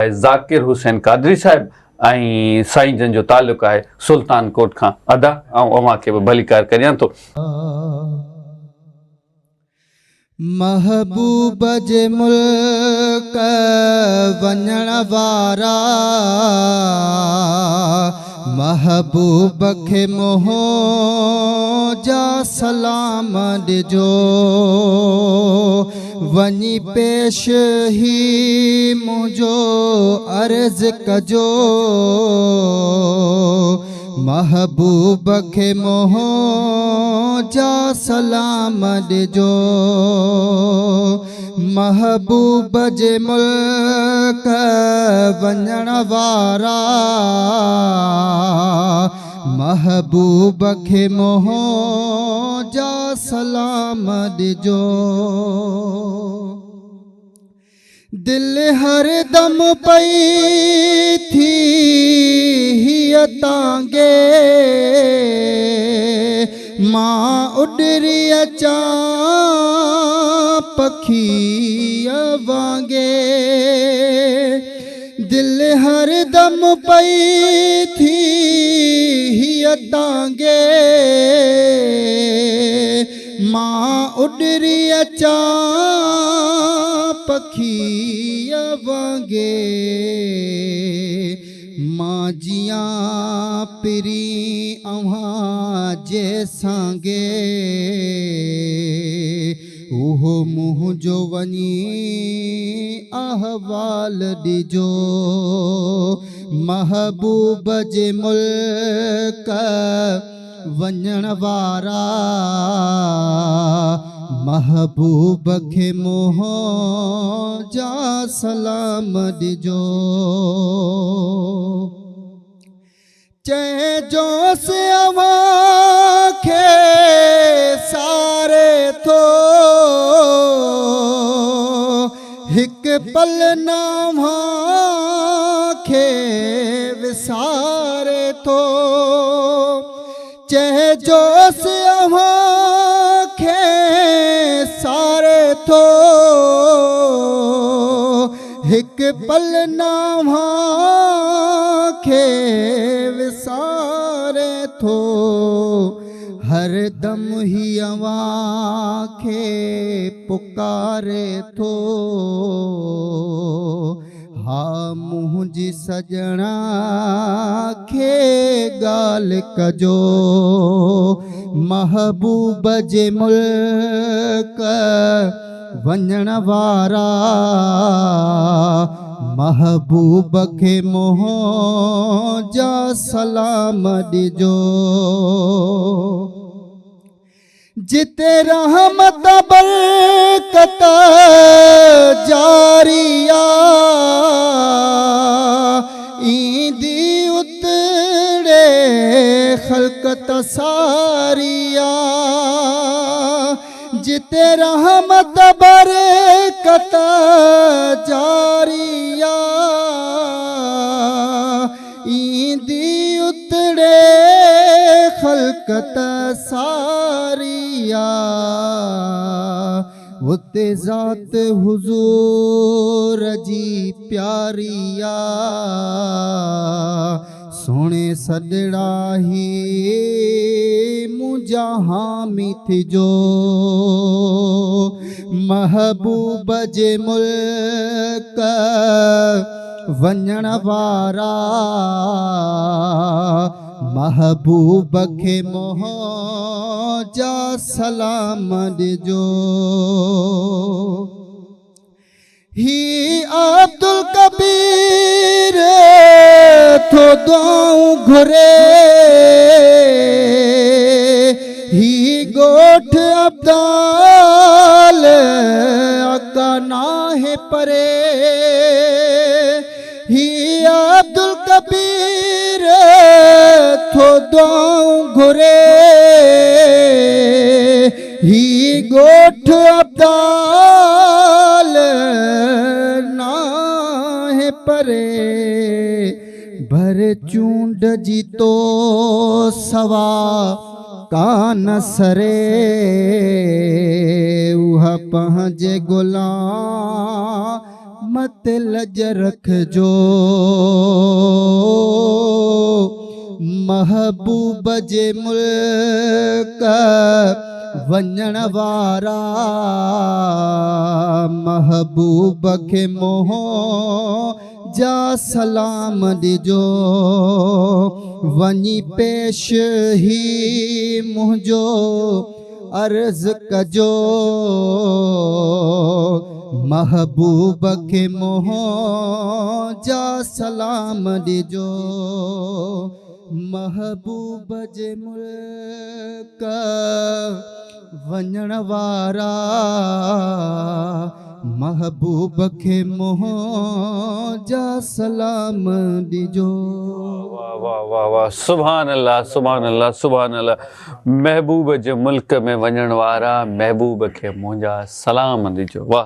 ज़ाकिर हुसैन कादरी साहिब ऐं साईं जन जो ताल्लुक़ आहे सुल्तान कोट खां। अदा ऐं अव्हांखे बि भलीकार करियां थो। महबूब जे मुल्क वञण वारा महबूब खे मोहो जा सलाम ॾिजो, वञी पेश ही मुंहिंजो अर्ज़ कजो, महबूब खे मोहो जा सलाम ॾिजो। महबूब जे मुल्क वञण वारा महबूब खे मोहो जा सलाम ॾिजो। दिल हर दम पई थी हीअ तांगे, मां उॾरी अचां पखीअ वांगे। दिल हर दम पई थी हीअ तांगे, मां उॾरी अचां पखीअ वांगे। मां जियां पिरी अव्हां जे सांगे, उहो मुंहिंजो वञी अहवाल ॾिजो। महबूब जे मुल्क वञण वारा महबूब खे मोहो जा सलाम ॾिजो। चइजोसि अव्हांखे सारे थो, हिकु पल न अव्हांखे विसारे थो। चइजोसि अव्हांखे सारे थो, हिकु पल न अव्हांखे विसारे थो। हर दम ही अव्हांखे पुकारे थो। हा मुंहिंजी सॼणा खे ॻाल्हि कजो, महबूब जे मुल्क वञण वारा महबूब खे मोहो जा सलाम ॾिजो। जिते रहमत बरकत जारिया ईंदी उतरे ख़ल्क़त सारिया। जिते रहमत बरकत जारिया ईंदी उतरे ख़ल्क़त सारिया। उते ज़ात हुज़ूर जी प्यारिया, सोणे सॾड़ा ही मुंहिंजा हामी थिजो। महबूब जे मुल्क वञण वारा महबूब खे मोहो जा सलाम ॾिजो। ही अब्दुल कबीर थो दुआऊं घुरे, ही ॻोठ अब्दाल अका नाहे परे। ही अब्दुल कबीर थो दुआऊं घुरे, ही ॻोठ अब्दाल नाहे परे। भर चूंड जी तो सवा कान सरे, उहा पंहिंजे गुलाम ते लज रखजो महबूब जे मुल्क वञण वारा महबूब खे मोह जा सलाम ॾिजो वञी पेश ही मुंहिंजो अर्ज़ कजो महबूब खे मोह जा सलाम ॾिजो महबूब जे मुल्क वञण वारा महबूब खे मोह जा सलाम ॾिजो। वाह वाह वाह वाह, सुभान अल्लाह सुभान अल्लाह सुभान अल्लाह। महबूब जे मुल्क में वञण वारा महबूब खे मुंहिंजा सलाम ॾिजो। वाह।